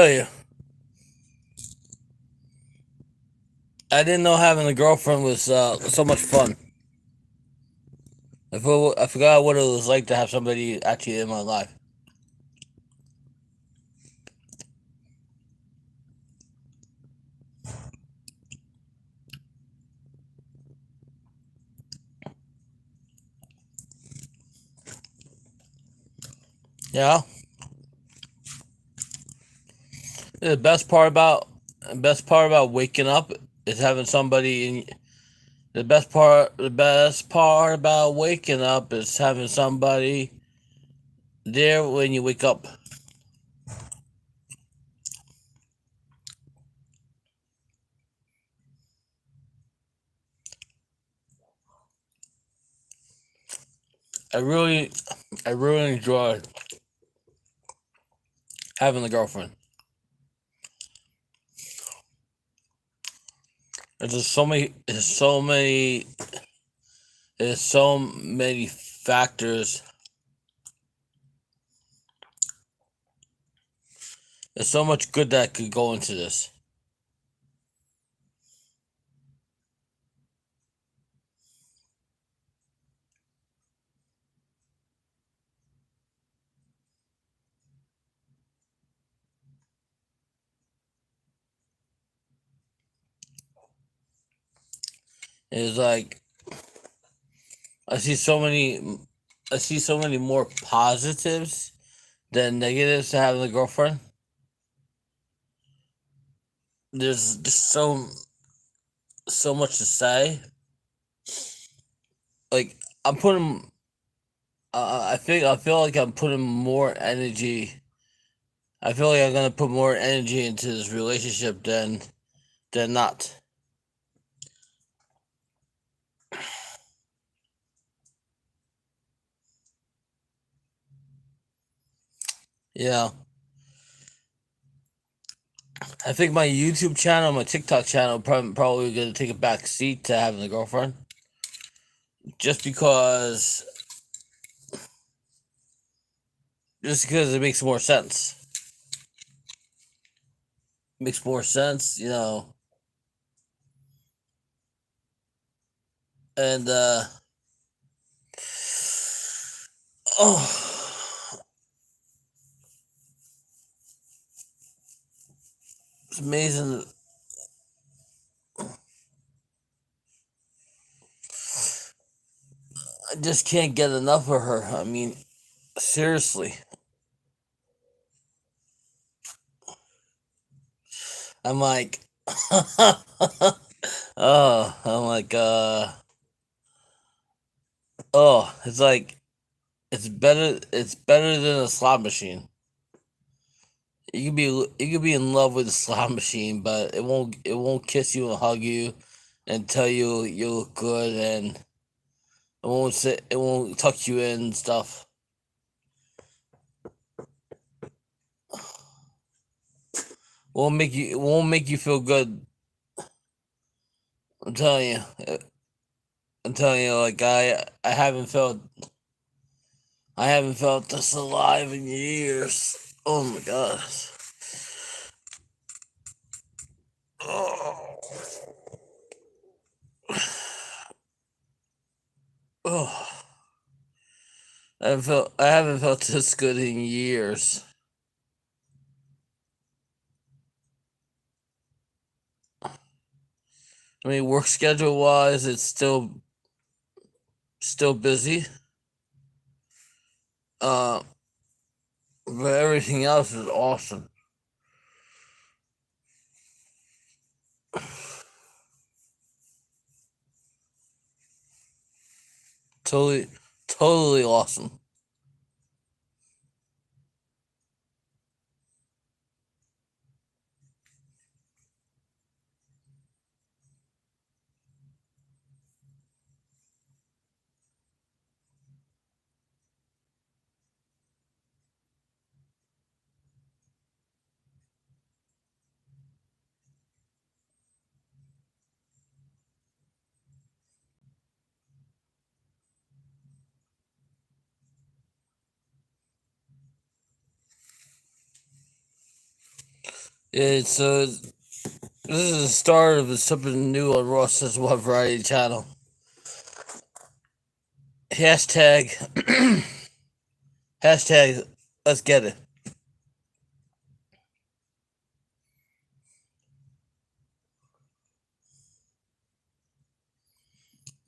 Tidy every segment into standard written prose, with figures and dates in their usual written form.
Oh yeah, I didn't know having a girlfriend was so much fun. I forgot what it was like to have somebody actually in my life. Yeah, the best part about waking up is having somebody in. The best part about waking up is having somebody there when you wake up. I really, I really enjoy having a girlfriend. There's so many factors. There's so much good that could go into this. It's like I see so many, I see so many more positives than negatives to having a girlfriend. There's just so much to say. Like I'm putting, I feel like I'm putting more energy. I feel like I'm gonna put more energy into this relationship than not. Yeah, I think my YouTube channel, my TikTok channel, probably gonna take a back seat to having a girlfriend, just because, it makes more sense. Makes more sense, and oh, it's amazing. I just can't get enough of her. I mean, seriously. I'm like, oh, I'm like, oh, it's like it's better. It's better than a slot machine. You could be in love with a slot machine, but it won't kiss you and hug you, and tell you you look good, and it won't tuck you in and stuff. It won't make you feel good. I'm telling you. I'm telling you, like I haven't felt this alive in years. Oh my god. Oh, oh. I haven't felt this good in years. I mean, work schedule wise, it's still busy. Uh, but everything else is awesome. Totally, totally awesome. It's this is the start of something new on Ross's What Variety channel. Hashtag hashtag let's get it.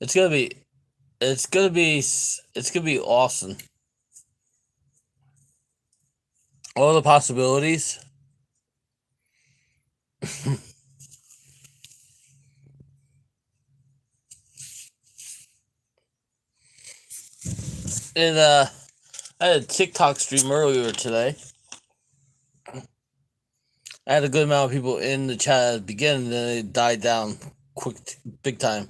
It's gonna be it's gonna be awesome. All the possibilities. And I had a TikTok stream earlier today. I had a good amount of people in the chat at the beginning, then it died down quick, big time.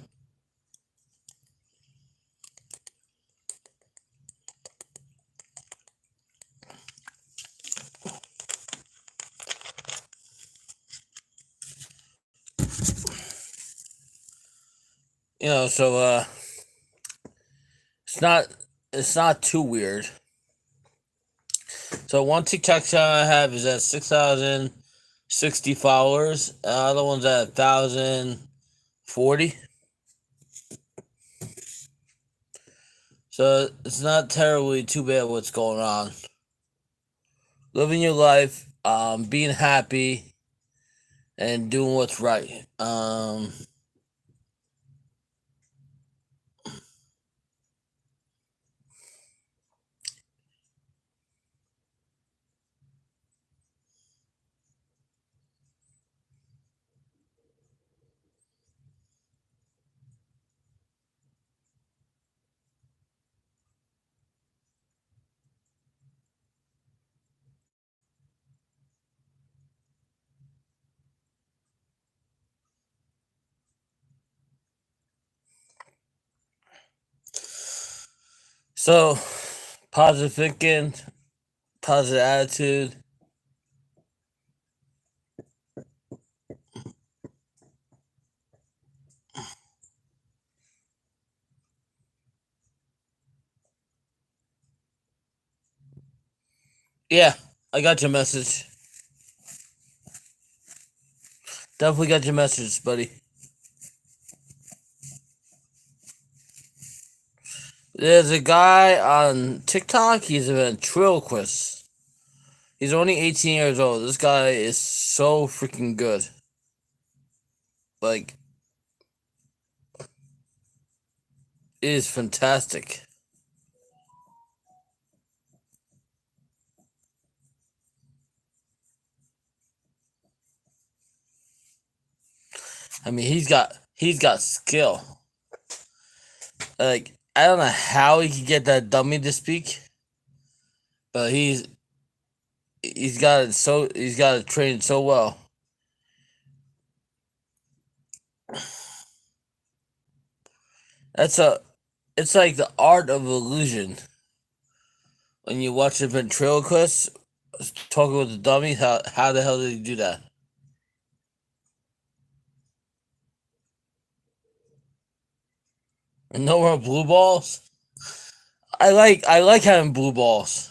So it's not too weird. So one TikTok channel I have is at 6,060 followers. The other one's at 1,040. So it's not terribly too bad what's going on. Living your life, being happy, and doing what's right. So positive thinking, positive attitude. Yeah, I got your message. Definitely got your message, buddy. There's a guy on TikTok. He's a ventriloquist. He's only 18 years old. This guy is so freaking good. Like, it is fantastic. I mean, he's got skill. Like, I don't know how he could get that dummy to speak, but he's got it trained so well. That's a It's like the art of illusion. When you watch a ventriloquist talking with the dummy, how the hell did he do that? And no more blue balls. I like having blue balls.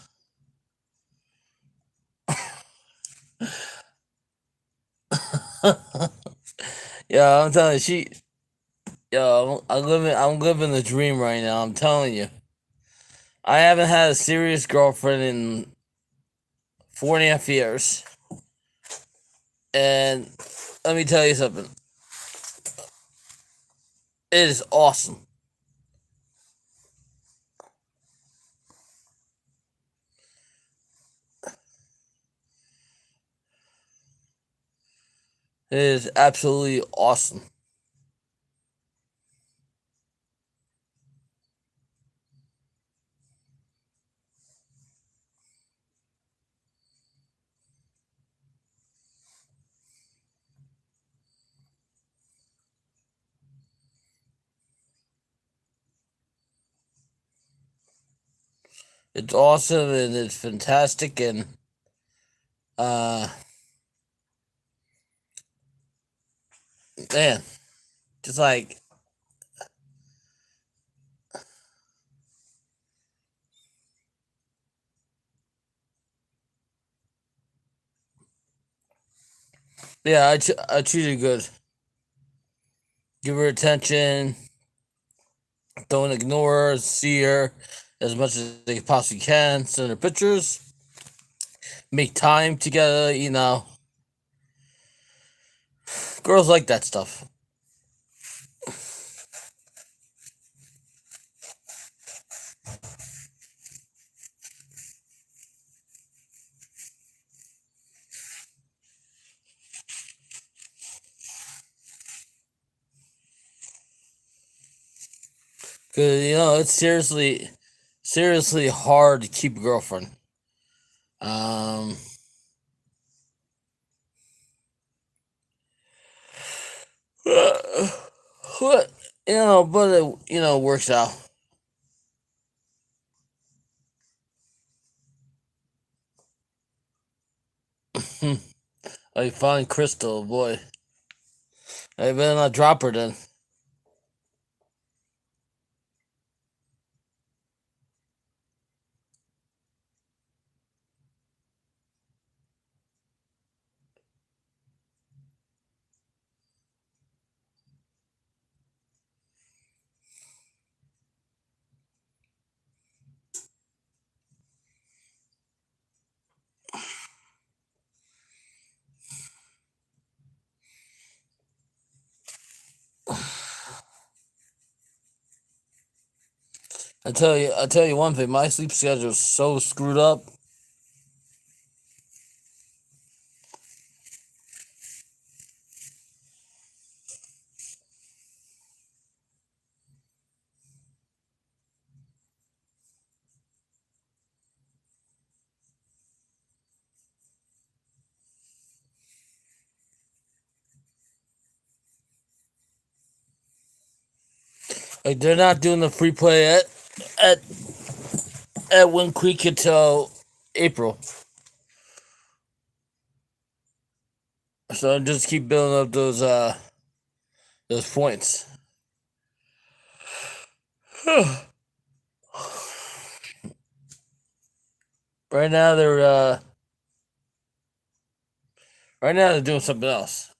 Yeah, I'm telling you, I'm living the dream right now. I'm telling you, I haven't had a serious girlfriend in 4.5 years, and let me tell you something. It is awesome. It is absolutely awesome. It's awesome and it's fantastic and uh man, just like Yeah, I treat her good. Give her attention. Don't ignore her. See her as much as they possibly can. Send her pictures. Make time together. Girls like that stuff. Cause it's seriously hard to keep a girlfriend. Um, but it works out. I find Crystal, boy. I better not drop her then. I tell you one thing. My sleep schedule is so screwed up. Like they're not doing the free play at at Wind Creek until April. So just keep building up those points. right now they're uh right now they're doing something else.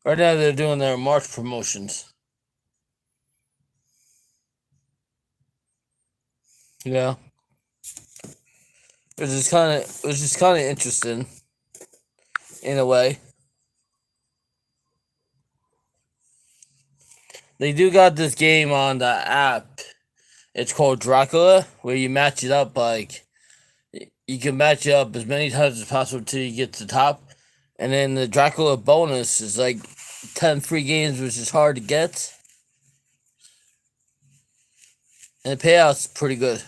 Right now they're doing their March promotions. You know, which is kind of interesting in a way. They do got this game on the app. It's called Dracula, where you match it up like you can match it up as many times as possible until you get to the top, and then the Dracula bonus is like 10 free games, which is hard to get, and the payout's pretty good.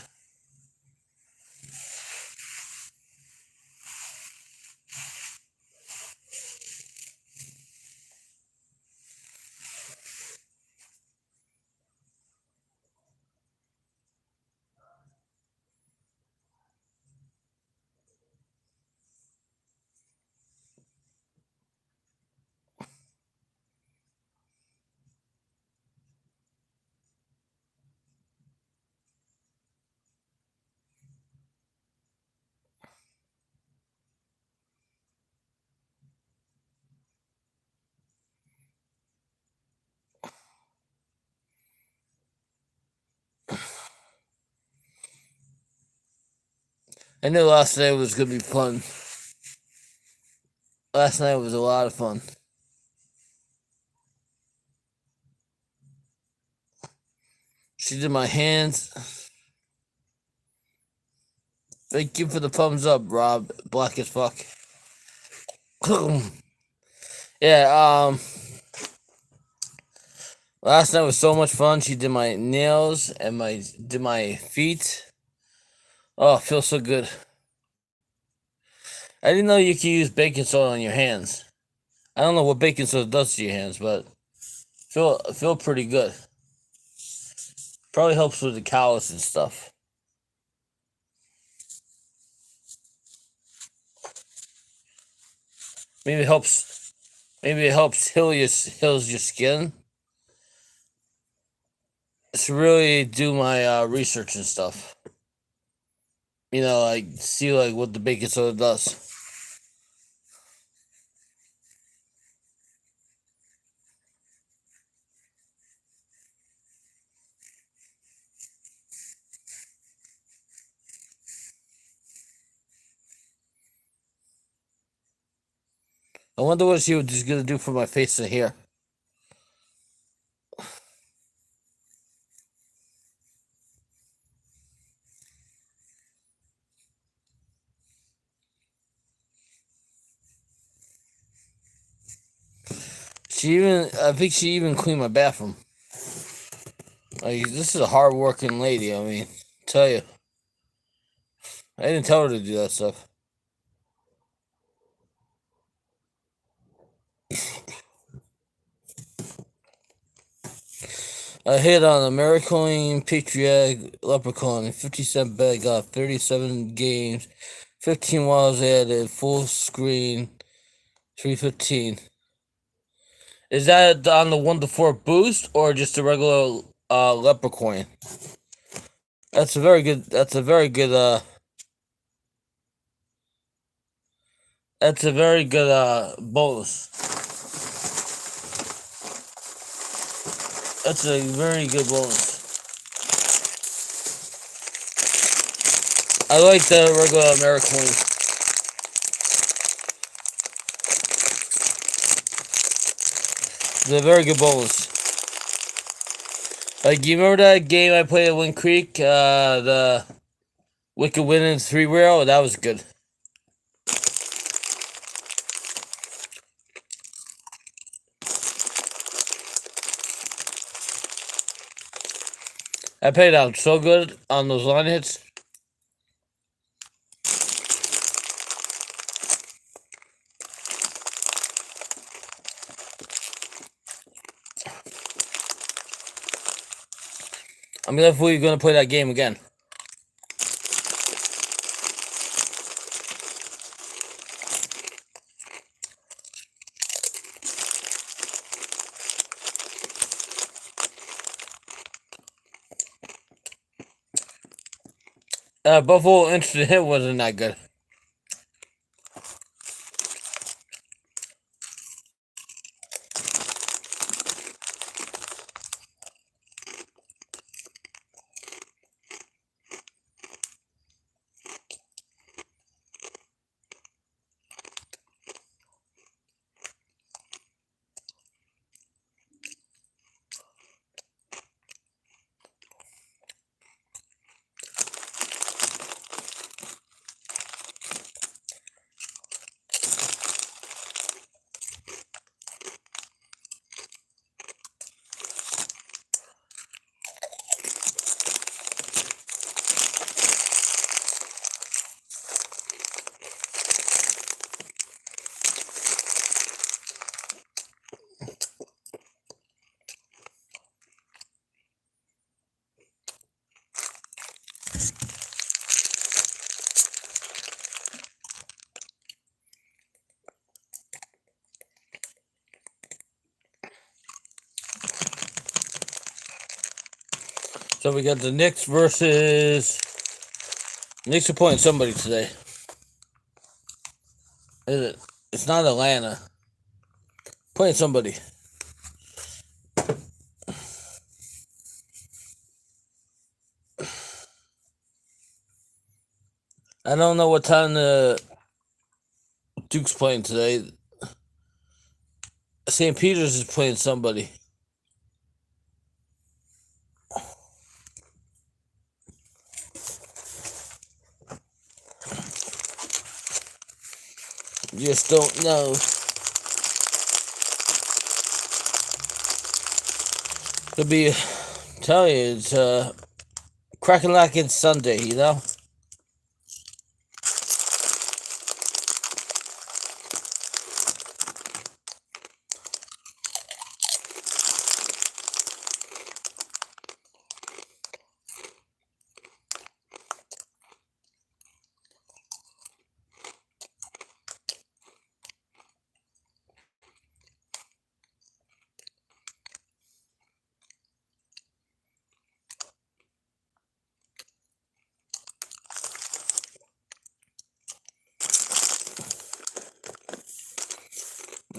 I knew last night was gonna be fun. Last night was a lot of fun. She did my hands. Thank you for the thumbs up, Rob. Black as fuck. yeah, last night was so much fun. She did my nails and did my feet. Oh, it feels so good. I didn't know you could use baking soda on your hands. I don't know what baking soda does to your hands, but feel pretty good. Probably helps with the callus and stuff. Maybe it helps. Maybe it helps heals your skin. to really do my research and stuff. Like see like what the baking soda does. I wonder what she was just gonna do for my face in here. I think she even cleaned my bathroom. Like, this is a hard-working lady. I mean, tell you, I didn't tell her to do that stuff. I hit on American Patriot Leprechaun, 50-cent bet, got 37 games, 15 miles added, full screen, 315. Is that on the 1 to 4 boost or just a regular Leprechaun? That's a very good. That's a very good. That's a very good bonus. That's a very good bonus. I like the regular American one. It's a very good bonus. Like, you remember that game I played at Wind Creek? The Wicked Winning 3-wheel? That was good. I played out so good on those line hits. I'm definitely going to play that game again. Buffalo Instant Hit wasn't that good. So we got the Knicks versus... Knicks are playing somebody today. Is it? It's not Atlanta. Playing somebody. I don't know what time the Duke's playing today. St. Peter's is playing somebody. Just don't know. Could be, tell you, it's cracking like it's Sunday, you know?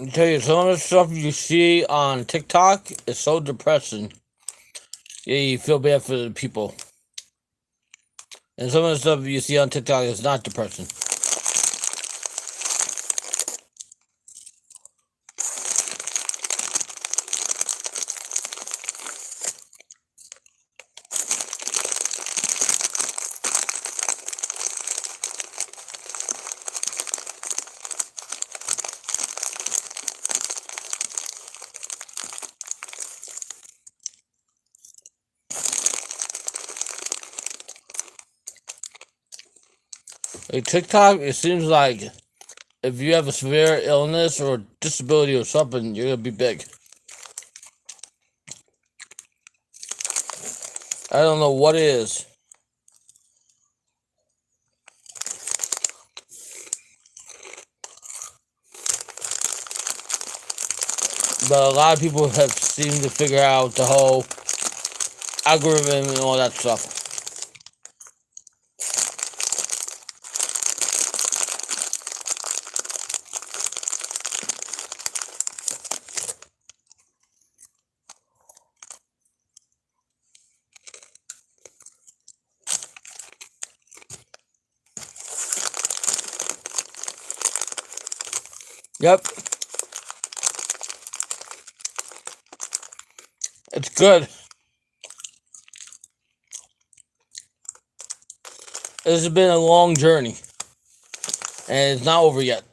I tell you, some of the stuff you see on TikTok is so depressing. Yeah, you feel bad for the people. And some of the stuff you see on TikTok is not depressing. Like TikTok, it seems like if you have a severe illness or disability or something, you're gonna be big. I don't know what it is. But a lot of people have seemed to figure out the whole algorithm and all that stuff. Yep. It's good. This has been a long journey. And it's not over yet.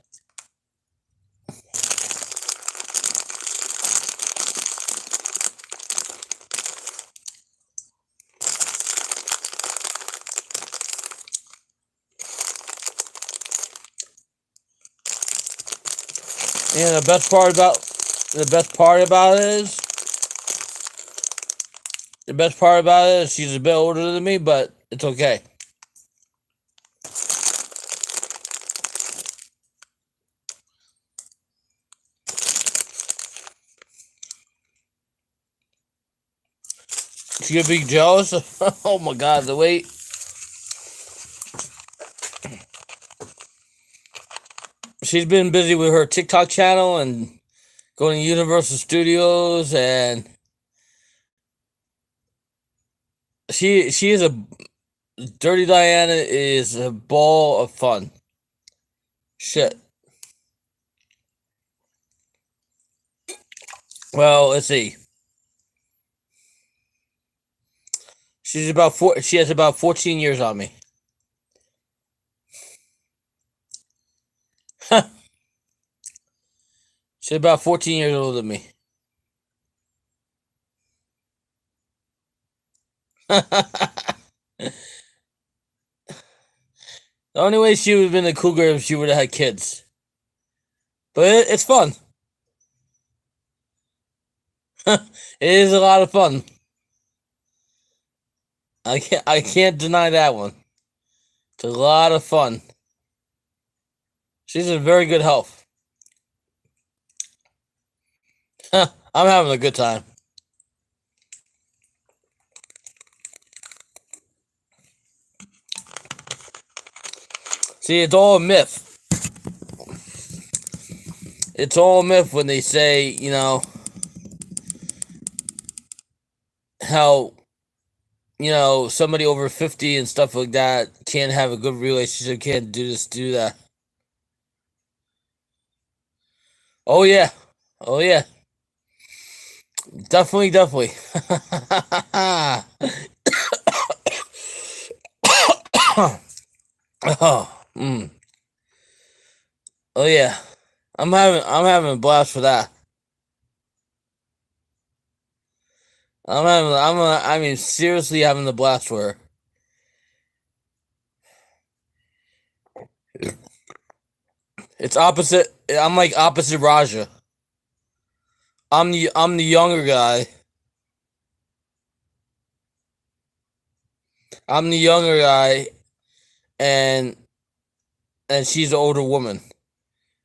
And the best part about it is she's a bit older than me, but it's okay. She could be jealous. Oh my god, the way she's been busy with her TikTok channel and going to Universal Studios, and she is a Dirty Diana is a ball of fun. Shit. Well, let's see. She has about 14 years on me. She's about 14 years older than me. The only way she would have been a cougar if she would have had kids. But it's fun. It is a lot of fun. I can't deny that one. It's a lot of fun. She's in very good health. I'm having a good time. See, it's all a myth. It's all a myth when they say, you know, how, you know, somebody over 50 and stuff like that can't have a good relationship, can't do this, do that. Oh, yeah. Oh, yeah. Definitely, definitely. Oh, oh, yeah. I'm having a blast for that. I mean, seriously having the blast for her. It's opposite. I'm like opposite Raja. I'm the younger guy. I'm the younger guy, and she's the older woman.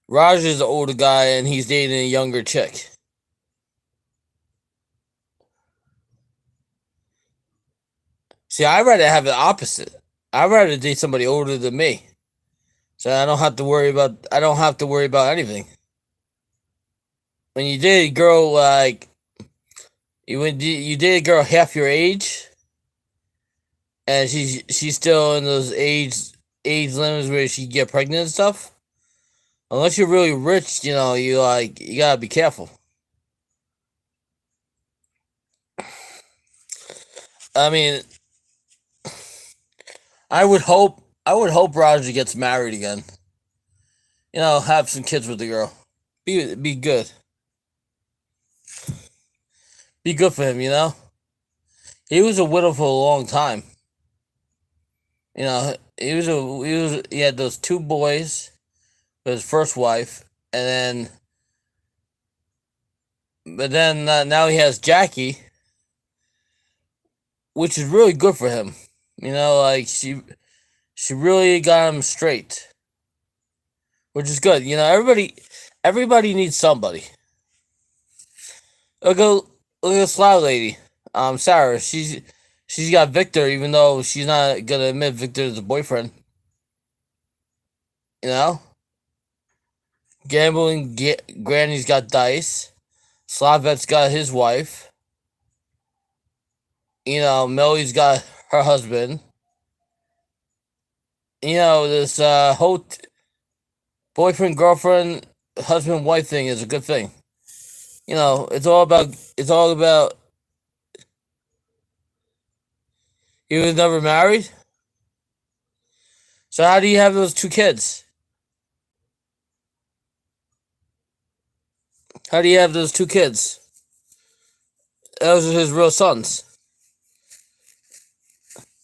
Raj is the older guy, and he's dating a younger chick. See, I'd rather have the opposite. I'd rather date somebody older than me, so I don't have to worry about anything. when you date a girl like you date a girl half your age, and she's still in those age limits where she can get pregnant and stuff. Unless you're really rich, you gotta be careful. I mean, I would hope Roger gets married again. Have some kids with the girl. Be good. Be good for him. He was a widow for a long time. He had those two boys with his first wife, and then now he has Jackie, which is really good for him. Like she really got him straight, which is good. Everybody needs somebody. Look at this loud lady, Sarah. She's got Victor, even though she's not gonna admit Victor is a boyfriend. You know, gambling. Granny's got Dice. Slavet's got his wife. Millie's got her husband. This whole boyfriend, girlfriend, husband, wife thing is a good thing. It's all about. He was never married. So how do you have those two kids? How do you have those two kids? Those are his real sons.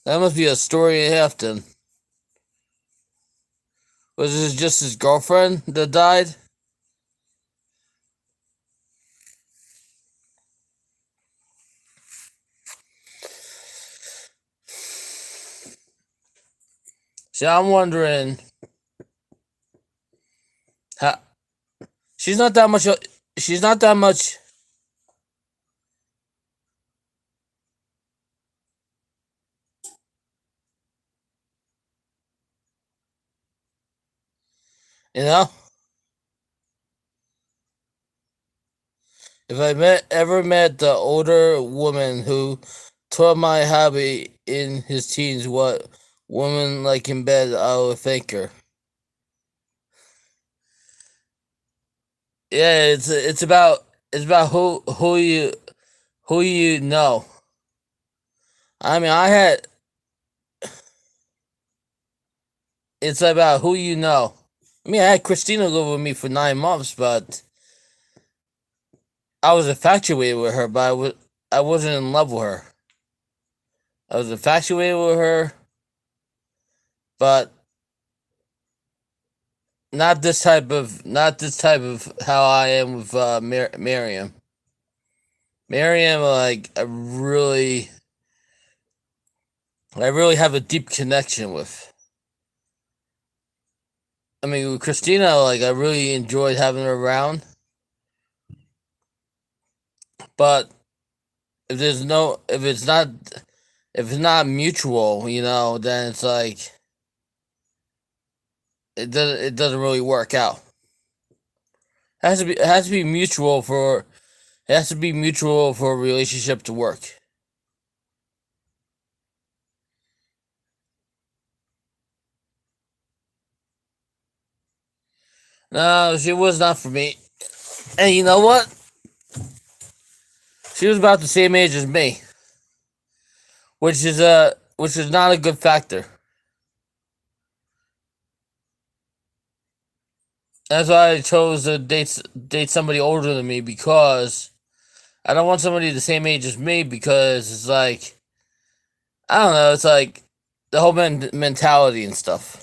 That must be a story and a half then. Was this just his girlfriend that died? See, I'm wondering how she's not that much. She's not that much. You know, if ever met the older woman who taught my hobby in his teens what women like in bed, I would thank her. Yeah, it's about who you know. I mean, it's about who you know. I mean, I had Christina live with me for 9 months, but I was infatuated with her, but I wasn't in love with her. I was infatuated with her, but not this type of how I am with Miriam. Miriam, like I really have a deep connection with. I mean, with Christina, like I really enjoyed having her around, but if it's not mutual, then it's like it doesn't really work out. It has to be mutual for a relationship to work. No, she was not for me. And you know what? She was about the same age as me, which is not a good factor. That's why I chose to date somebody older than me, because I don't want somebody the same age as me, because it's like I don't know. It's like the whole mentality and stuff.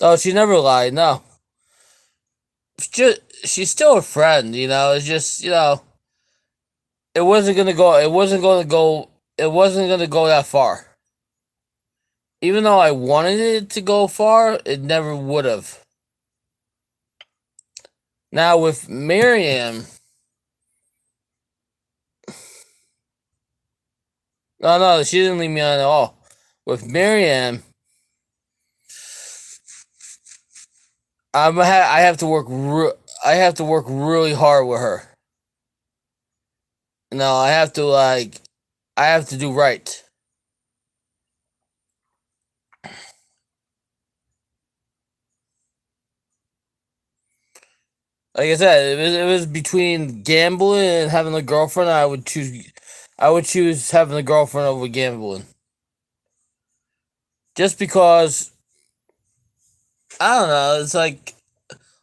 Oh, she never lied. No, she's still a friend. It's just it wasn't gonna go. It wasn't gonna go. It wasn't gonna go that far. Even though I wanted it to go far, it never would have. Now with Miriam, no, she didn't leave me on at all. With Miriam, I have to work. I have to work really hard with her. No, I have to I have to do right. Like I said, it was between gambling and having a girlfriend. I would choose. I would choose having a girlfriend over gambling. Just because I don't know. It's like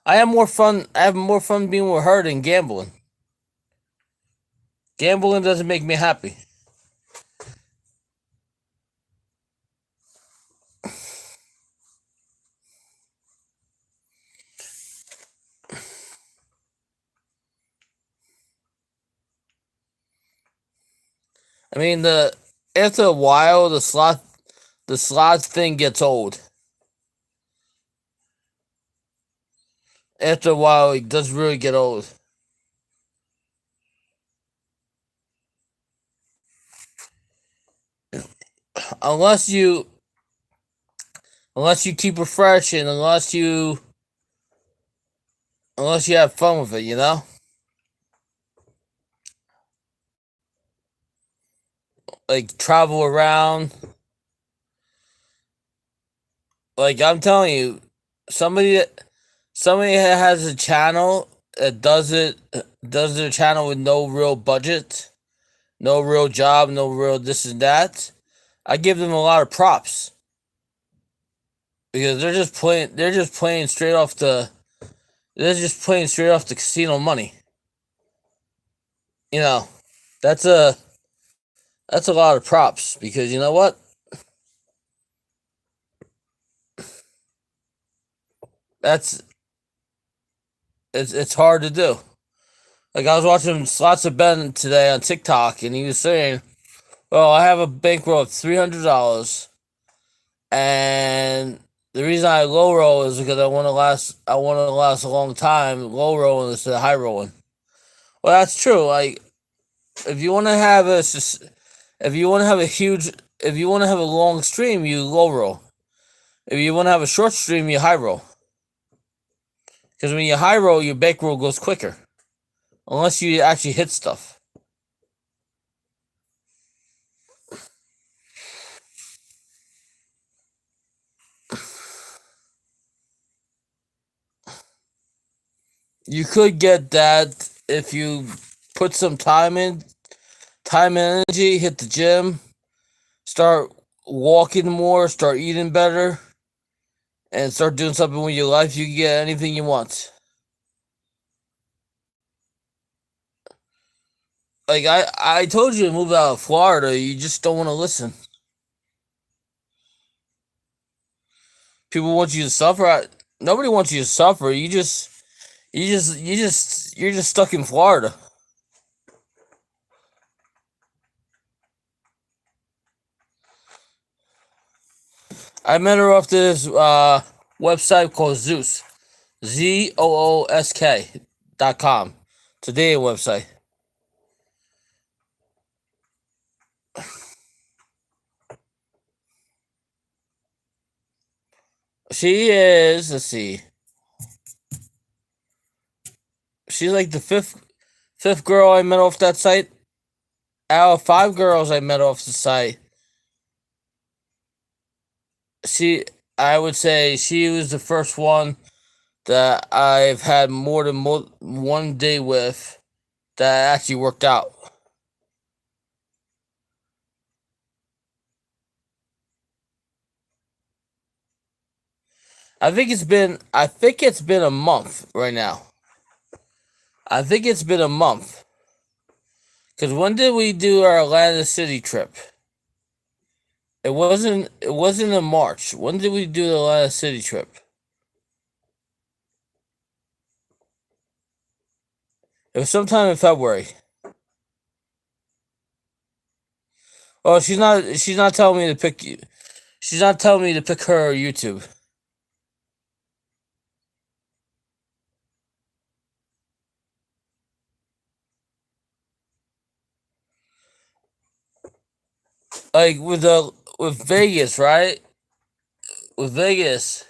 I have more fun. I have more fun being with her than gambling. Gambling doesn't make me happy. I mean, the after a while, the slots thing gets old. After a while, it does really get old. Unless you keep it fresh and unless you have fun with it, you know. Like travel around. Like I'm telling you, somebody that somebody that has a channel that does their channel with no real budget, no real job, no real this and that. I give them a lot of props because they're just playing straight off the they're just playing straight off the casino money. You know, that's a that's a lot of props because you know what? That's it's hard to do. Like I was watching Slots of Ben today on TikTok, and he was saying, "Well, I have a bankroll of $300, and the reason I low roll is because I want to last a long time, low rolling instead of high rolling." Well, that's true. Like if you want to have if you want to have a huge, if you want to have a long stream, you low roll. If you want to have a short stream, you high roll. Because when you high roll, your bankroll goes quicker, unless you actually hit stuff. You could get that if you put some time and energy, hit the gym, start walking more, start eating better, and start doing something with your life. You can get anything you want. Like I told you to move out of Florida. You just don't want to listen. People want you to suffer. Nobody wants you to suffer. You're just stuck in Florida. I met her off this website called Zeus, ZOOSK.com. It's a dating website. She is. Let's see. She's like the fifth girl I met off that site. Out of five girls I met off the site, she I would say she was the first one that I've had more than one day with that actually worked out. I think it's been a month right now. I think it's been a month. Cause when did we do our Atlanta City trip? It wasn't in March. When did we do the Atlanta City trip? It was sometime in February. Oh, she's not telling me to pick you. She's not telling me to pick her or YouTube. Like with Vegas, right? With Vegas,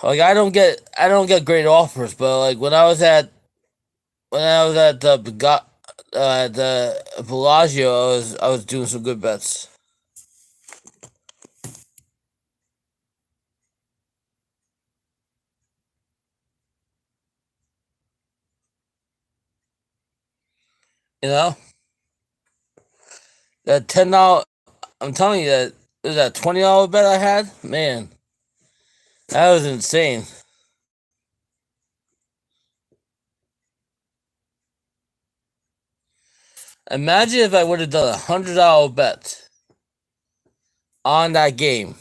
Like I don't get great offers, but like when I was at the Bellagio, I was doing some good bets. You know that $10. I'm telling you that was that $20 bet I had. Man, that was insane. Imagine if I would have done $100 bet on that game.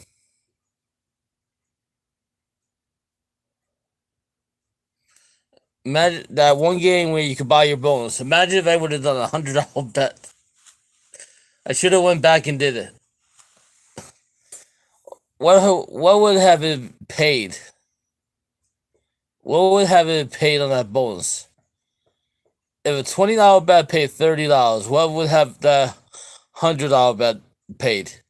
Imagine that one game where you could buy your bonus. Imagine if I would have done $100 bet. I should have went back and did it. What would have it paid? What would have it paid on that bonus? If a $20 bet paid $30, what would have the $100 bet paid?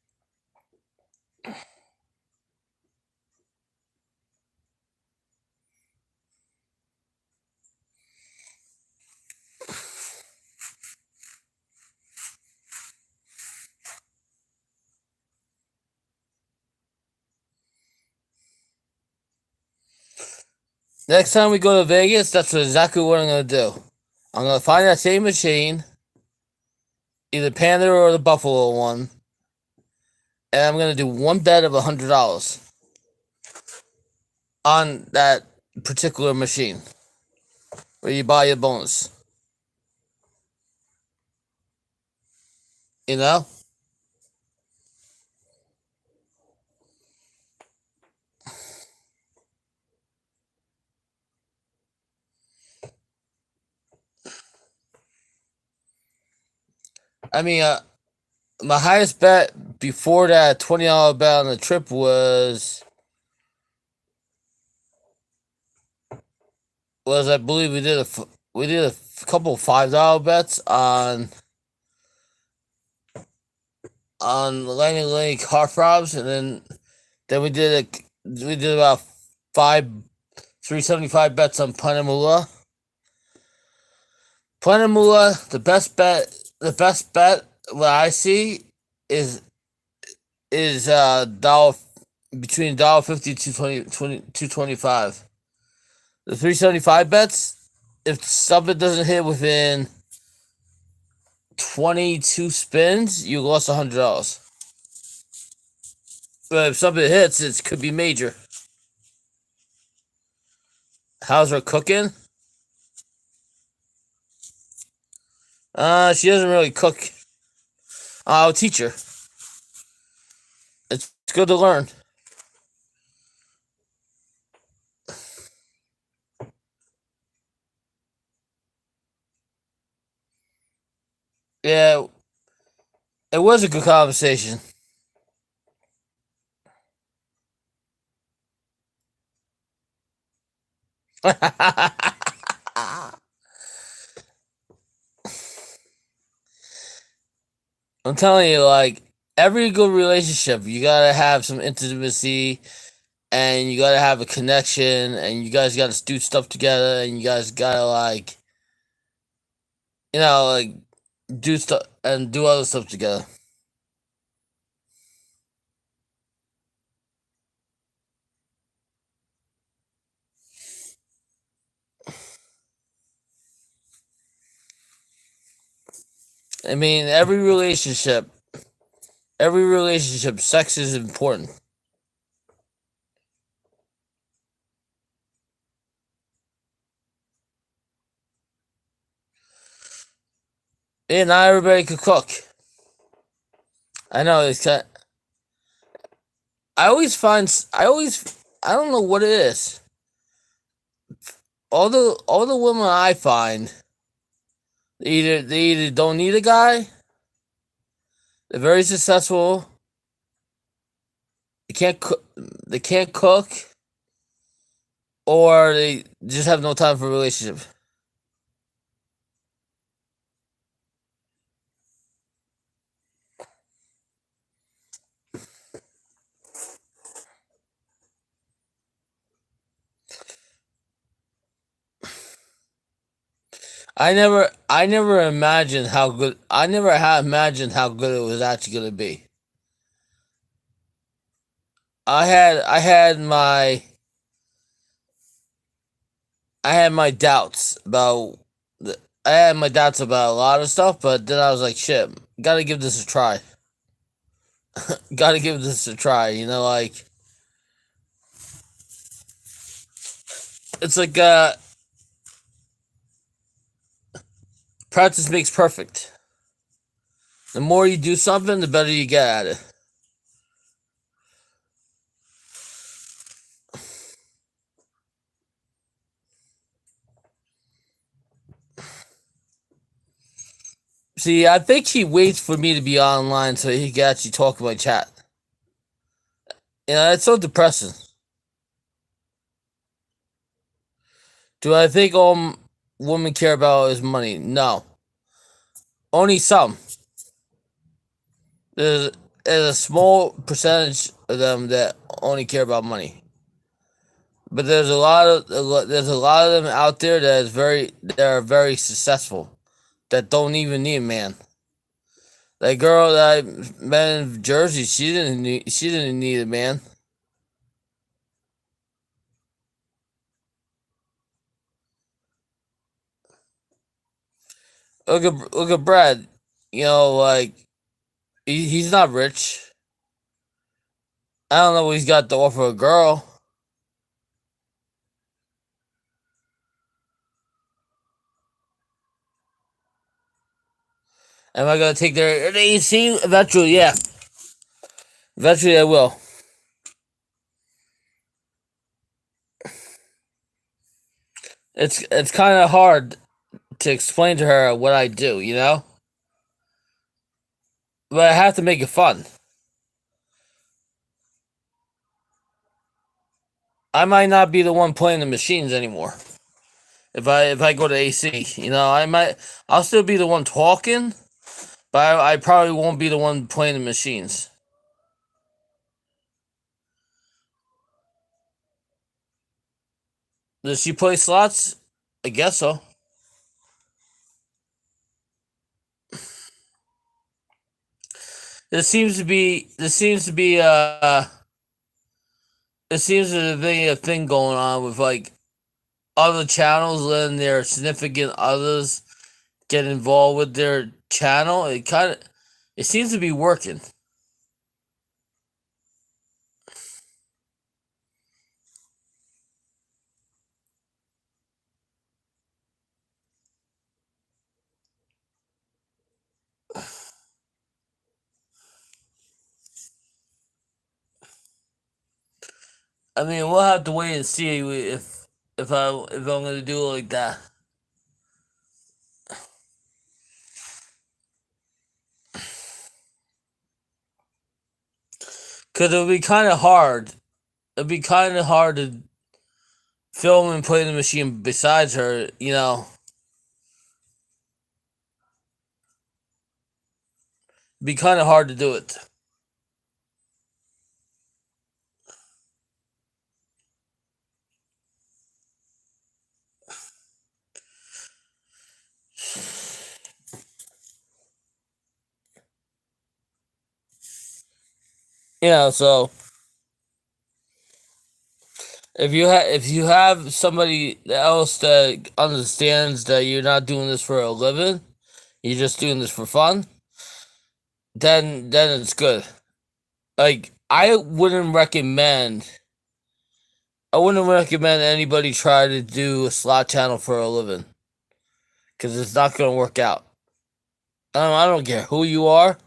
Next time we go to Vegas, that's exactly what I'm gonna do. I'm gonna find that same machine, either Panda or the Buffalo one, and I'm gonna do one bet of $100 on that particular machine where you buy your bonus. You know? I mean, my highest bet before that $20 bet on the trip was I believe we did a couple $5 bets on Langley Lane car frobs, and then we did about five 375 bets on Panamula. Panamula, the best bet what I see is dollar between $1.50 to 225. The 375 bets, if something doesn't hit within 22 spins, you lost $100. But if something hits, it could be major. How's her cooking? She doesn't really cook. I'll teach her. It's good to learn. Yeah, it was a good conversation. I'm telling you, like every good relationship, you gotta have some intimacy, and you gotta have a connection, and you guys gotta do stuff together, and you guys gotta like do stuff and do other stuff together. I mean, every relationship, sex is important. And not everybody could cook. I know it's kind. I don't know what it is. All the women I find, they either don't need a guy, they're very successful, they can't cook, or they just have no time for a relationship. I never imagined how good. I never had imagined how good it was actually gonna be. I I had my doubts about I had my doubts about a lot of stuff, but then I was like, shit, gotta give this a try. Gotta give this a try. You know, like it's like practice makes perfect. The more you do something, the better you get at it. See, I think he waits for me to be online so he can actually talk in my chat. You know, it's so depressing. Do I think all women care about is money? No. Only some. There's, there's a small percentage of them that only care about money. But there's a lot of them out there that are very successful that don't even need a man. That girl that I met in Jersey, she didn't need a man. Look at Brad. You know, like he's not rich. I don't know what he's got to offer a girl. Am I gonna take their AC eventually? Yeah, eventually I will. It's kind of hard to explain to her what I do, you know. But I have to make it fun. I might not be the one playing the machines anymore. If I go to AC, you know, I'll still be the one talking, but I probably won't be the one playing the machines. Does she play slots? I guess so. This seems to be it seems to be a thing going on with like other channels letting their significant others get involved with their channel. It seems to be working. I mean, we'll have to wait and see if I'm gonna do it like that. Cause it'll be kind of hard. It'd be kind of hard to film and play the machine besides her. You know, it'd be kind of hard to do it. You know, so if you have somebody else that understands that you're not doing this for a living, you're just doing this for fun, then it's good. Like I wouldn't recommend anybody try to do a slot channel for a living because it's not gonna work out. I don't care who you are.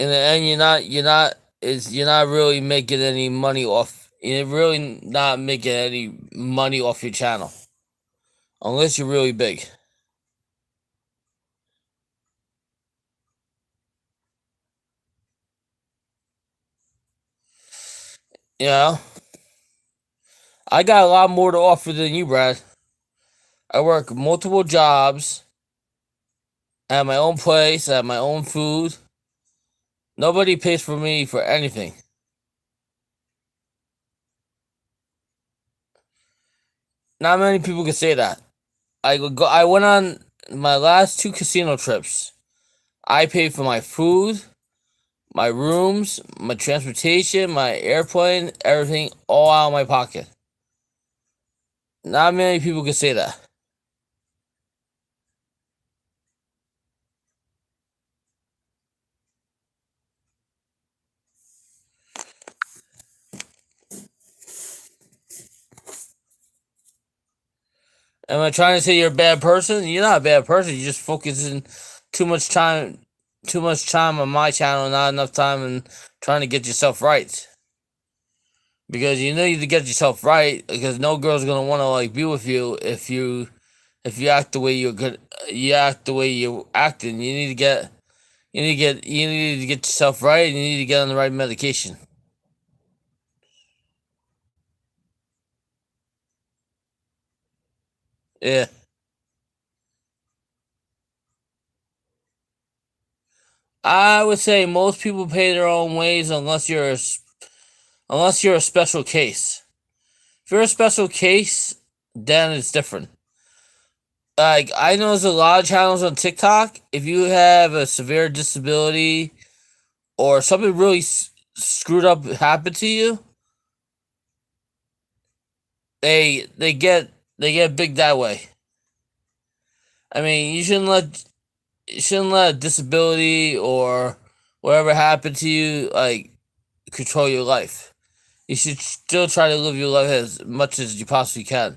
In the end, you're not really making any money off. You're really not making any money off your channel unless you're really big. You know, I got a lot more to offer than you, Brad. I work multiple jobs. I have my own place. I have my own food. Nobody pays for me for anything. Not many people can say that. I went on my last two casino trips. I paid for my food, my rooms, my transportation, my airplane, everything all out of my pocket. Not many people can say that. Am I trying to say you're a bad person? You're not a bad person. You're just focusing too much time, too much time on my channel, not enough time in trying to get yourself right. Because you need to get yourself right. Because no girl's gonna want to like be with you if you act the way you're good. You act the way you're acting. You need to get yourself right, and you need to get on the right medication. Yeah. I would say most people pay their own ways unless you're a special case. If you're a special case, then it's different. Like I know there's a lot of channels on TikTok. If you have a severe disability or something really screwed up happened to you, they get big that way. I mean, you shouldn't let disability or whatever happened to you like control your life. You should still try to live your life as much as you possibly can.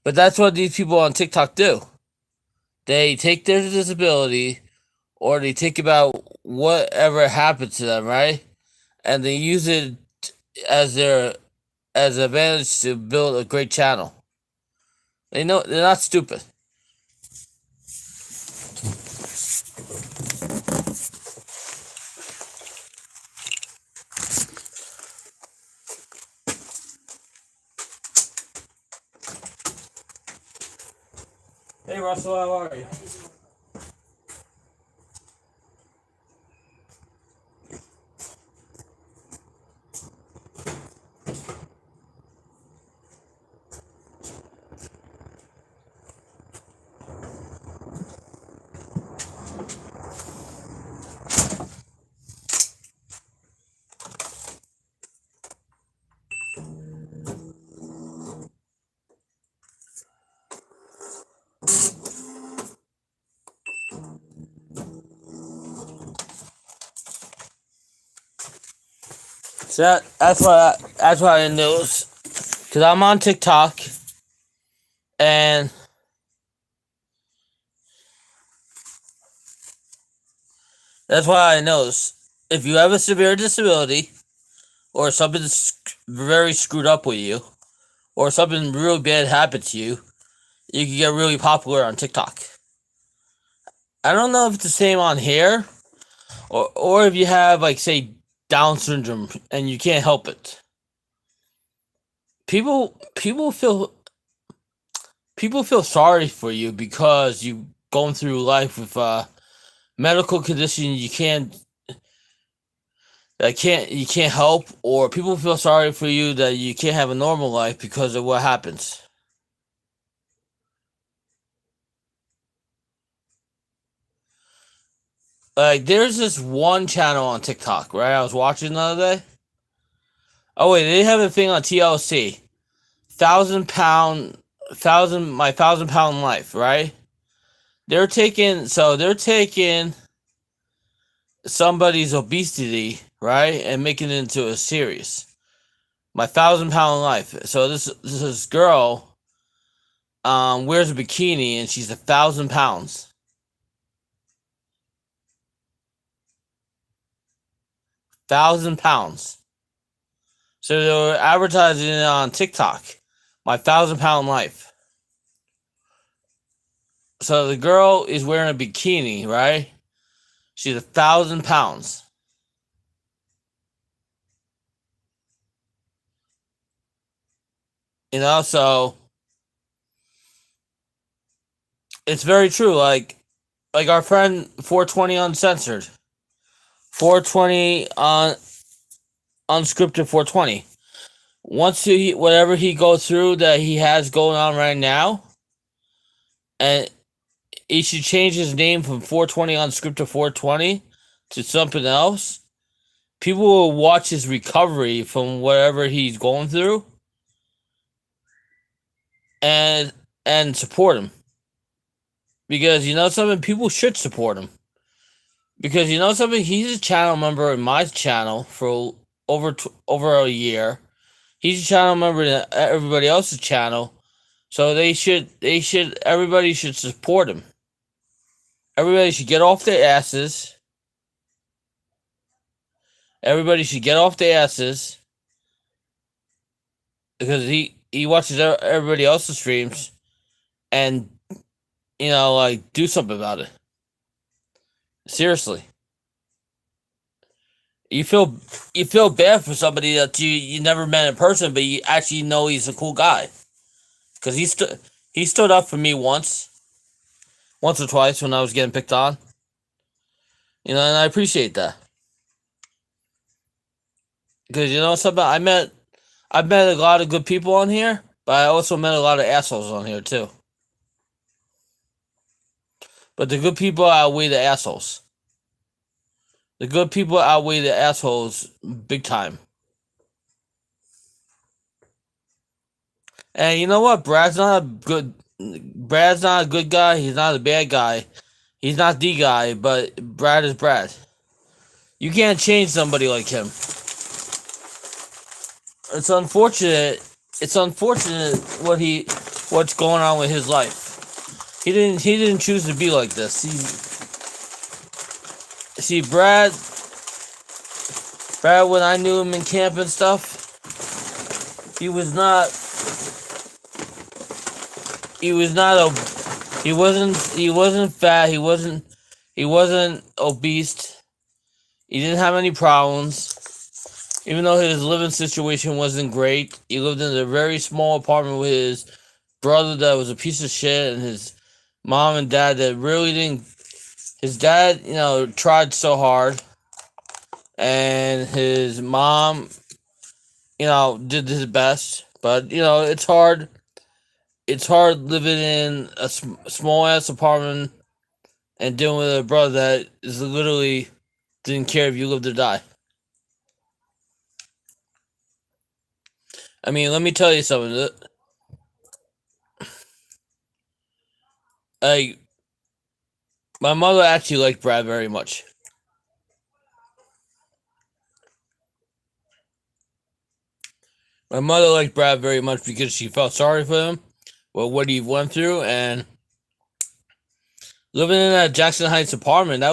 But that's what these people on TikTok do. They take their disability or they think about whatever happened to them, right? And they use it as their as advantage to build a great channel. They know they're not stupid. Hey Russell, how are you? So that's what I noticed. Cause I'm on TikTok and that's why I noticed. If you have a severe disability or something's very screwed up with you or something real bad happened to you, you can get really popular on TikTok. I don't know if it's the same on here or if you have like say Down syndrome and you can't help it. People feel sorry for you because you going through life with medical condition you can't help, or people feel sorry for you that you can't have a normal life because of what happens. Like there's this one channel on TikTok, right? I was watching the other day. Oh wait, they have a thing on TLC. 1,000 pound thousand pound life, right? They're taking somebody's obesity, right, and making it into a series. My 1,000 pound life. So this girl wears a bikini and she's 1,000 pounds. 1,000 pounds. So they were advertising it on TikTok. My 1,000 pound life. So the girl is wearing a bikini, right? She's 1,000 pounds. You know, so it's very true. Like our friend 420 uncensored, 420 on unscripted 420. Once he whatever he goes through that he has going on right now, and he should change his name from 420 Unscripted 420 to something else. People will watch his recovery from whatever he's going through and support him. Because you know something, people should support him. Because you know something, he's a channel member in my channel for over a year. He's a channel member in everybody else's channel. So everybody should support him. Everybody should get off their asses. Everybody should get off their asses. Because he watches everybody else's streams and, you know, like, do something about it. Seriously. You feel bad for somebody that you never met in person, but you actually know he's a cool guy. Because he stood up for me once or twice when I was getting picked on. You know, and I appreciate that. Because you know something, I've met a lot of good people on here, but I also met a lot of assholes on here too. But the good people outweigh the assholes. The good people outweigh the assholes big time. And you know what? Brad's not a good guy. He's not a bad guy. He's not the guy, but Brad is Brad. You can't change somebody like him. It's unfortunate. It's unfortunate what's going on with his life. He didn't choose to be like this. See, Brad, when I knew him in camp and stuff, he wasn't fat, he wasn't obese. He didn't have any problems. Even though his living situation wasn't great, he lived in a very small apartment with his brother that was a piece of shit, and his mom and dad that really didn't. His dad, you know, tried so hard, and his mom, you know, did his best. But you know, it's hard. It's hard living in a small ass apartment and dealing with a brother that is literally didn't care if you lived or die. I mean, let me tell you something. My mother actually liked Brad very much. My mother liked Brad very much because she felt sorry for him, well, what he went through, and living in that Jackson Heights apartment, that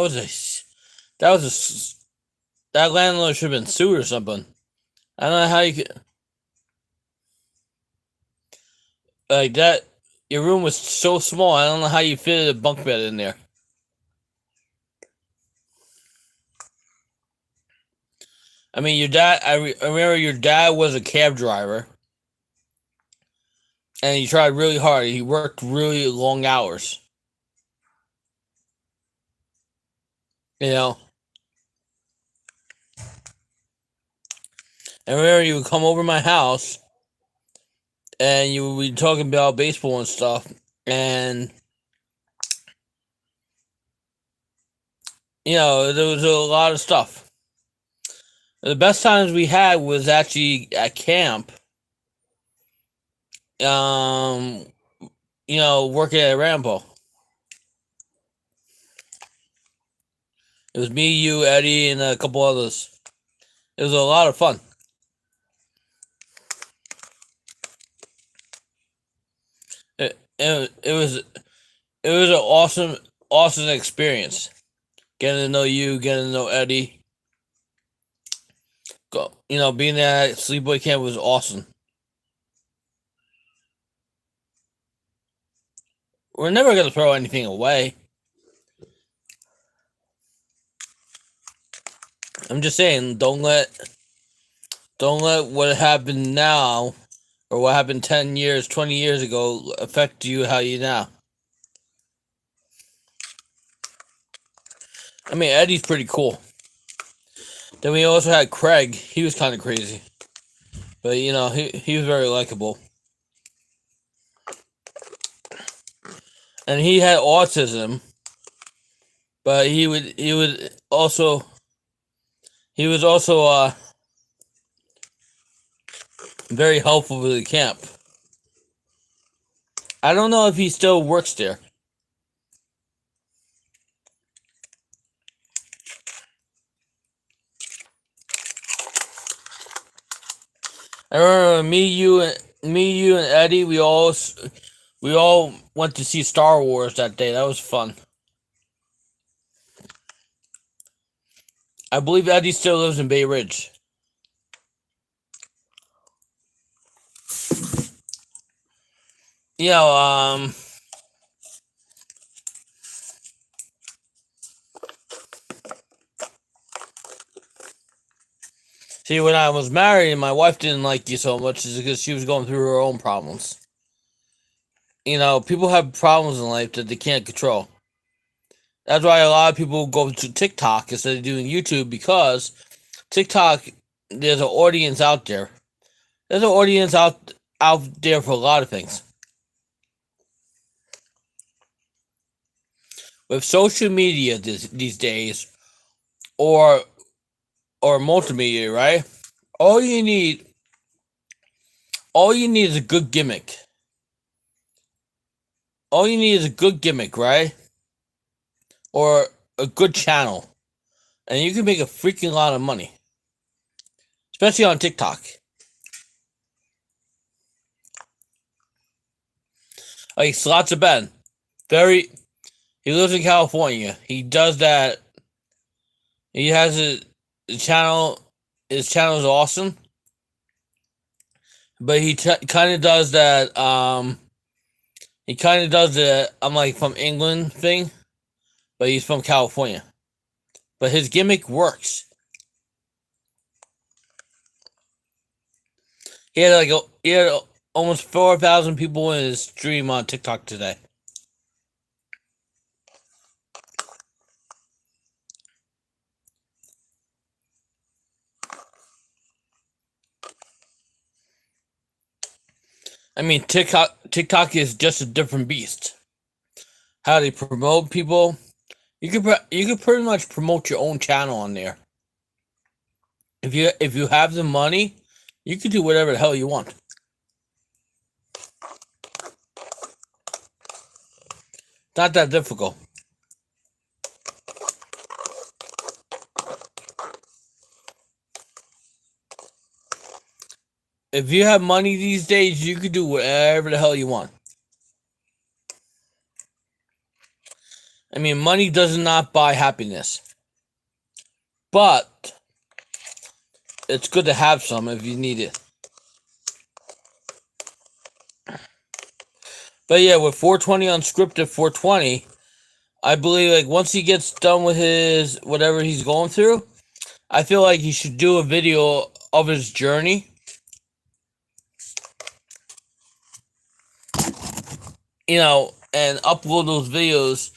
landlord should have been sued or something. I don't know how you could, like that. Your room was so small. I don't know how you fitted a bunk bed in there. I mean, your dad. I remember your dad was a cab driver, and he tried really hard. He worked really long hours. You know. I remember you would come over my house, and you would be talking about baseball and stuff, and you know there was a lot of stuff. The best times we had was actually at camp. You know, working at Rambo. It was me, you, Eddie, and a couple others. It was a lot of fun. It was an awesome experience. Getting to know you, getting to know Eddie. You know, being at Sleepaway Camp was awesome. We're never gonna throw anything away. I'm just saying, don't let what happened now or what happened 10 years, 20 years ago affect you how you now. I mean, Eddie's pretty cool. Then we also had Craig. He was kind of crazy. But, you know, he was very likable. and he had autism, but he was also very helpful with the camp. I don't know if he still works there. I remember you and Eddie. We all went to see Star Wars that day. That was fun. I believe Eddie still lives in Bay Ridge. You know, see, when I was married, my wife didn't like you so much is because she was going through her own problems. You know, people have problems in life that they can't control. That's why a lot of people go to TikTok instead of doing YouTube, because TikTok, there's an audience out there. There's an audience out there for a lot of things. With social media these days, or multimedia, right? All you need is a good gimmick. All you need is a good gimmick, right? Or a good channel, and you can make a freaking lot of money, especially on TikTok. Like Slots of Ben, he lives in California. He does that. He has a channel. His channel is awesome, but he kind of does that. He kind of does the I'm like from England thing, but he's from California. But his gimmick works. He had almost 4,000 people in his stream on TikTok today. I mean, TikTok is just a different beast. How they promote people, you could pretty much promote your own channel on there. If you have the money, you can do whatever the hell you want. Not that difficult. If you have money these days, you can do whatever the hell you want. I mean, money does not buy happiness. But it's good to have some if you need it. But yeah, with 420 Unscripted 420, I believe like once he gets done with his whatever he's going through, I feel like he should do a video of his journey. You know, and upload those videos.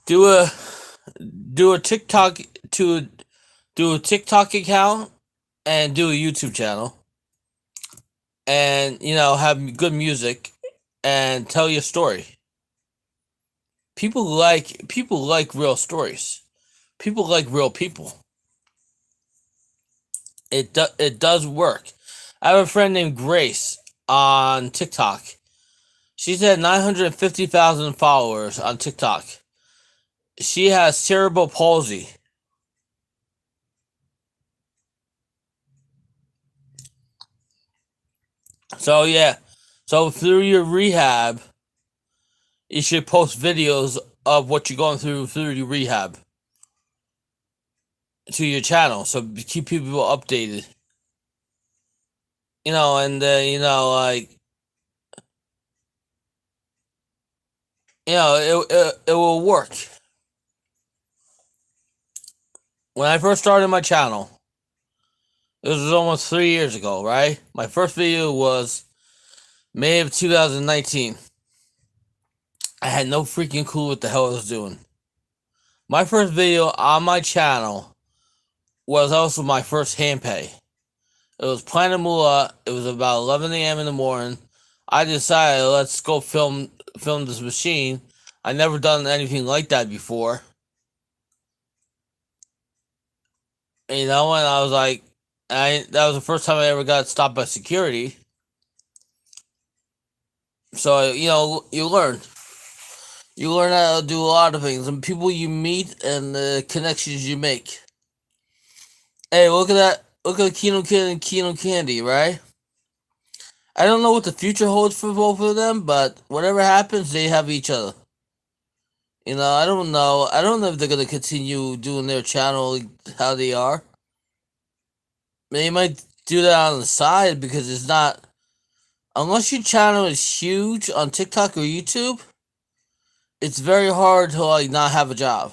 Do a TikTok do a TikTok account and do a YouTube channel. And you know, have good music and tell your story. People like real stories. People like real people. It does work. I have a friend named Grace on TikTok. She's had 950,000 followers on TikTok. She has cerebral palsy. So yeah. So through your rehab, you should post videos of what you're going through your rehab to your channel, so keep people updated. You know, and you know, like you know, it will work. When I first started my channel, it was almost 3 years ago, right? My first video was May of 2019. I had no freaking clue what the hell I was doing. My first video on my channel was also my first hand pay. It was Planet Moolah. It was about 11 a.m. in the morning. I decided let's go film film this machine. I never done anything like that before. And, and I was like, that was the first time I ever got stopped by security. So you learn how to do a lot of things, and people you meet and the connections you make. Hey, look at that! Look at Kino Kid and Kino Candy, right? I don't know what the future holds for both of them, but whatever happens, they have each other. I don't know. I don't know if they're gonna continue doing their channel how they are. They might do that on the side because it's not. Unless your channel is huge on TikTok or YouTube, it's very hard to not have a job.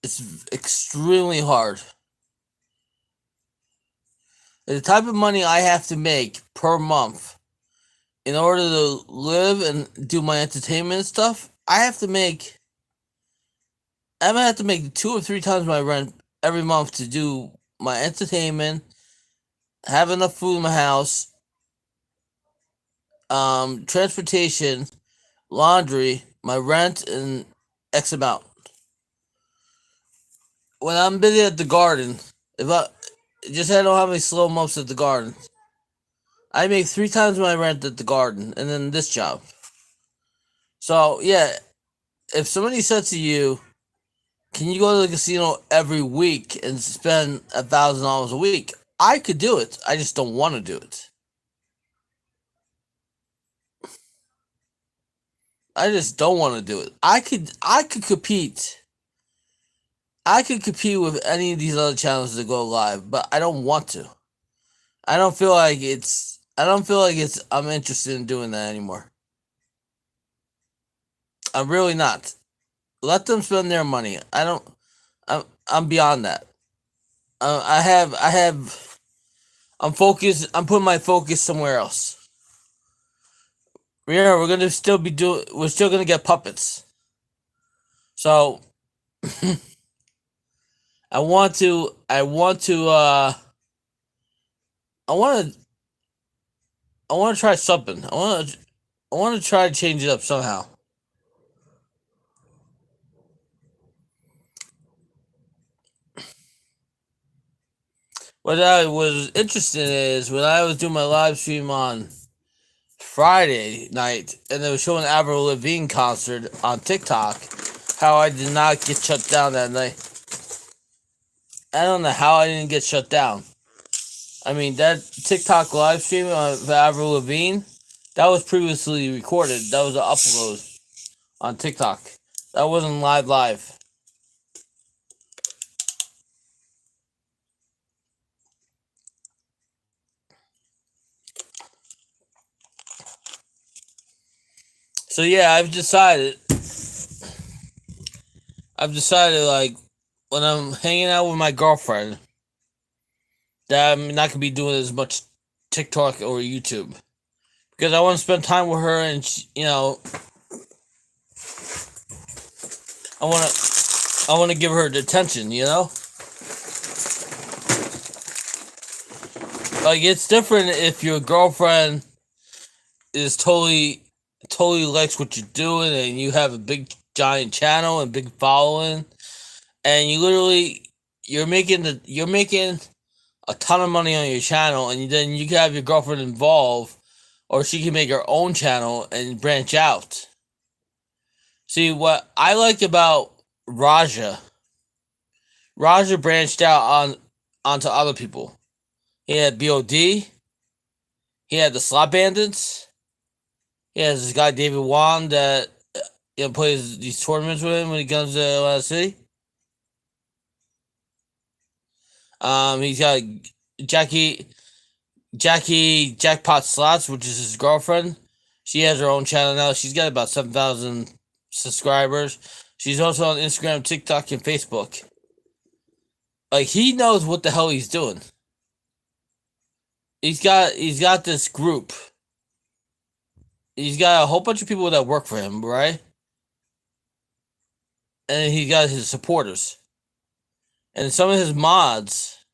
It's extremely hard. The type of money I have to make per month in order to live and do my entertainment stuff, I'm gonna have to make 2 or 3 times my rent every month to do my entertainment, have enough food in my house, transportation, laundry, my rent, and X amount. When I'm busy at the garden, if I don't have any slow months at the garden, I make 3 times my rent at the garden, and then this job. So yeah, if somebody said to you, "Can you go to the casino every week and spend $1,000 a week?" I could do it. I just don't want to do it. I just don't want to do it. I could compete. I could compete with any of these other channels that go live, but I don't want to. I don't feel like I'm interested in doing that anymore. I'm really not. Let them spend their money. I'm beyond that. I'm focused. I'm putting my focus somewhere else. Yeah, we're still gonna get puppets. So I want to I want to I want to try something. I want to try to change it up somehow. What I was interested in is when I was doing my live stream on Friday night and they were showing Avril Lavigne concert on TikTok, how I did not get shut down that night. I don't know how I didn't get shut down. I mean, that TikTok live stream of Avril Lavigne, that was previously recorded. That was an upload on TikTok. That wasn't live. So yeah, I've decided like when I'm hanging out with my girlfriend that I'm not gonna be doing as much TikTok or YouTube because I want to spend time with her and I want to give her the attention, Like it's different if your girlfriend is totally likes what you're doing and you have a big giant channel and big following and you're making a ton of money on your channel and then you can have your girlfriend involved or she can make her own channel and branch out. See what I like about Raja branched out onto other people. He had BOD, he had the Slot Bandits, he has this guy David Wan that plays these tournaments with him when he comes to Atlantic City. He's got Jackie Jackpot Slots, which is his girlfriend. She has her own channel now. She's got about 7,000 subscribers. She's also on Instagram, TikTok, and Facebook. Like he knows what the hell he's doing. He's got this group. He's got a whole bunch of people that work for him, right? And he got his supporters. And some of his mods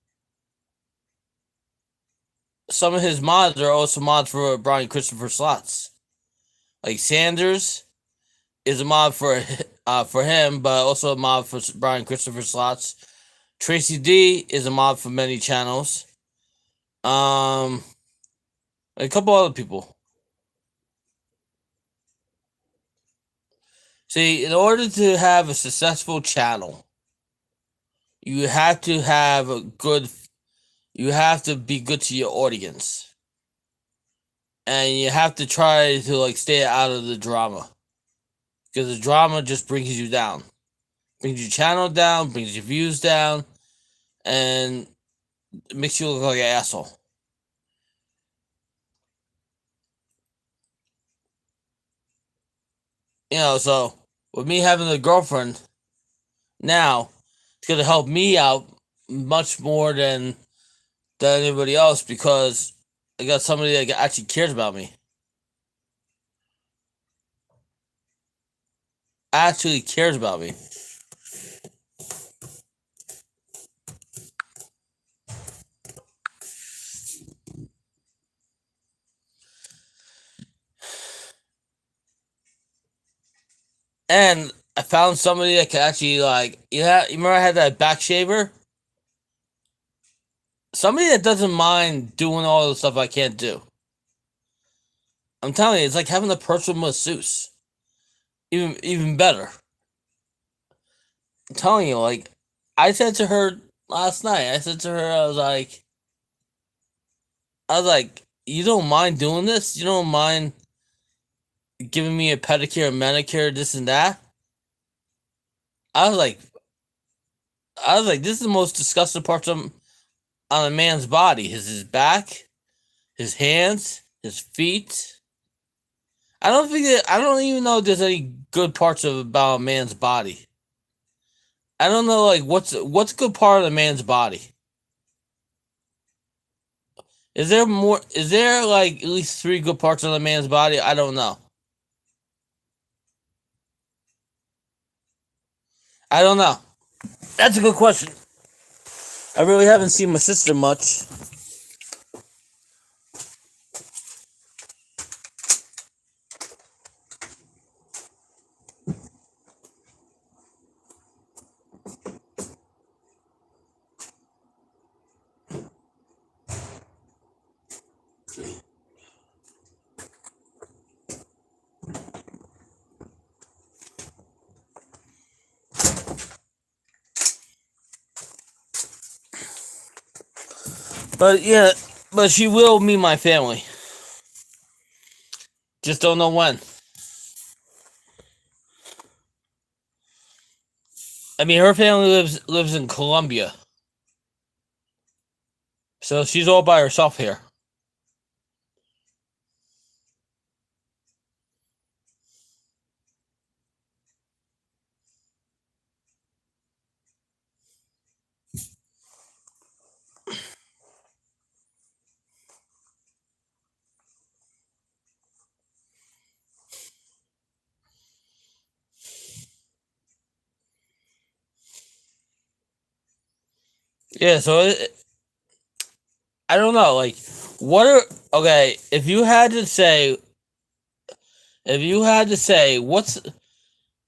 some of his mods are also mods for Brian Christopher slots. Like Sanders is a mod for him, but also a mod for Brian Christopher slots. Tracy D is a mod for many channels. A couple other people. See, in order to have a successful channel, you have to have a good. You have to be good to your audience, and you have to try to like stay out of the drama, because the drama just brings you down, brings your channel down, brings your views down, and it makes you look like an asshole. So with me having a girlfriend now, it's gonna help me out much more than anybody else, because I got somebody that actually cares about me. Actually cares about me. And I found somebody that can actually you remember I had that back shaver? Somebody that doesn't mind doing all the stuff I can't do. I'm telling you, it's like having a personal masseuse. Even better. I'm telling you, like I said to her last night, I was like, you don't mind doing this? You don't mind giving me a pedicure, a manicure, this and that? I was like, this is the most disgusting part on a man's body. His back, his hands, his feet. I don't even know if there's any good parts about a man's body. I don't know like what's a good part of a man's body. Is there like at least 3 good parts of a man's body? I don't know. I don't know. That's a good question. I really haven't seen my sister much. But yeah, but she will meet my family. Just don't know when. I mean, her family lives in Colombia, so she's all by herself here. Yeah, so I don't know. Like, okay? What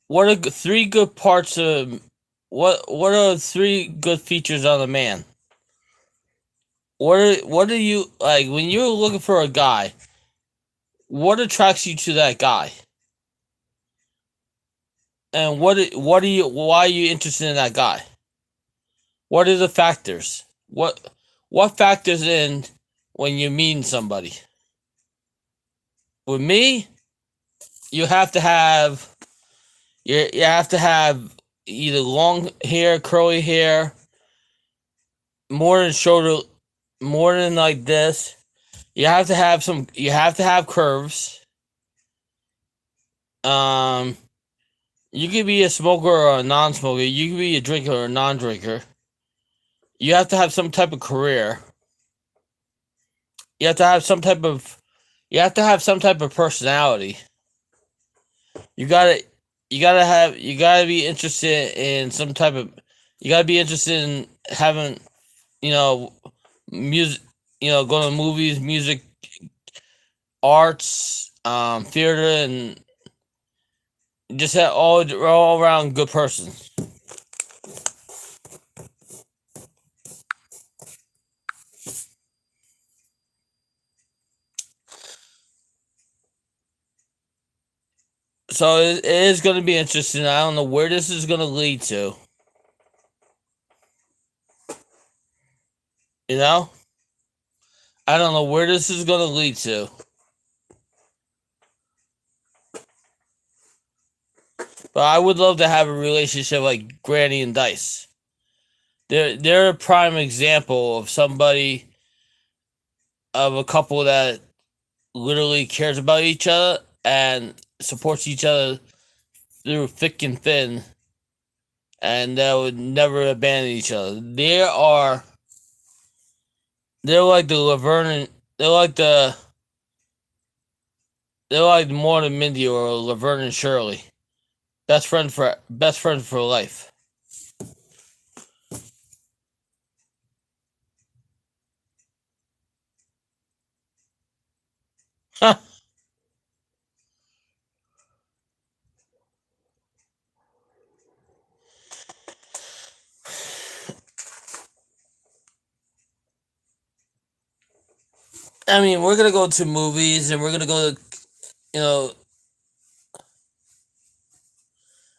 are 3 good parts of what are 3 good features on a man? What are you like when you're looking for a guy? What attracts you to that guy? And why are you interested in that guy? What are the factors? What factors in when you meet somebody? With me, you have to have you have to have either long hair, curly hair, more than shoulder, more than like this. You have to have You have to have curves. Um, you could be a smoker or a non-smoker. You could be a drinker or a non-drinker. You have to have some type of career. You have to have some type of. You have to have some type of personality. You gotta. You gotta be interested in some type of. You gotta be interested in having, music. going to movies, music, arts, theater, and just all around good person. So it is going to be interesting. I don't know where this is going to lead to. You know, I don't know where this is going to lead to. But I would love to have a relationship like Granny and Dice. They're a prime example of somebody, of a couple that literally cares about each other and supports each other through thick and thin, and that would never abandon each other. They're like the Laverne and they're like more than Mindy or Laverne and Shirley. Best friend for life. Huh. I mean, we're gonna go to movies and we're gonna go to, you know,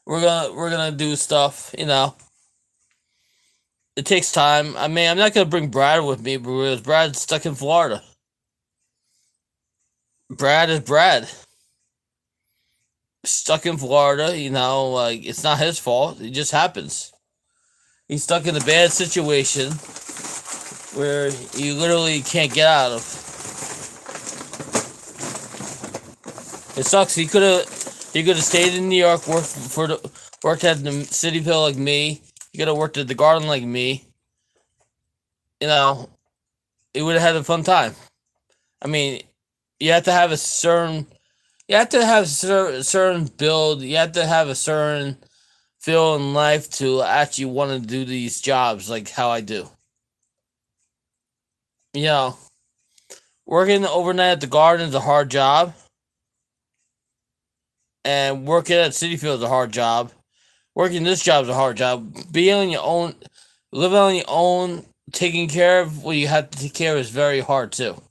we're gonna do stuff. It takes time. I mean, I'm not gonna bring Brad with me because Brad's stuck in Florida. Brad is Brad. Stuck in Florida, like it's not his fault. It just happens. He's stuck in a bad situation where you literally can't get out of. It sucks. He could have stayed in New York, worked at the City Pill like me. He could have worked at the Garden like me. You know, he would have had a fun time. I mean, you have to have a certain, you have to have certain build. You have to have a certain feel in life to actually want to do these jobs like how I do. You know, working overnight at the Garden is a hard job, and working at City Field is a hard job. Working this job is a hard job. Being on your own, living on your own, taking care of what you have to take care of is very hard too.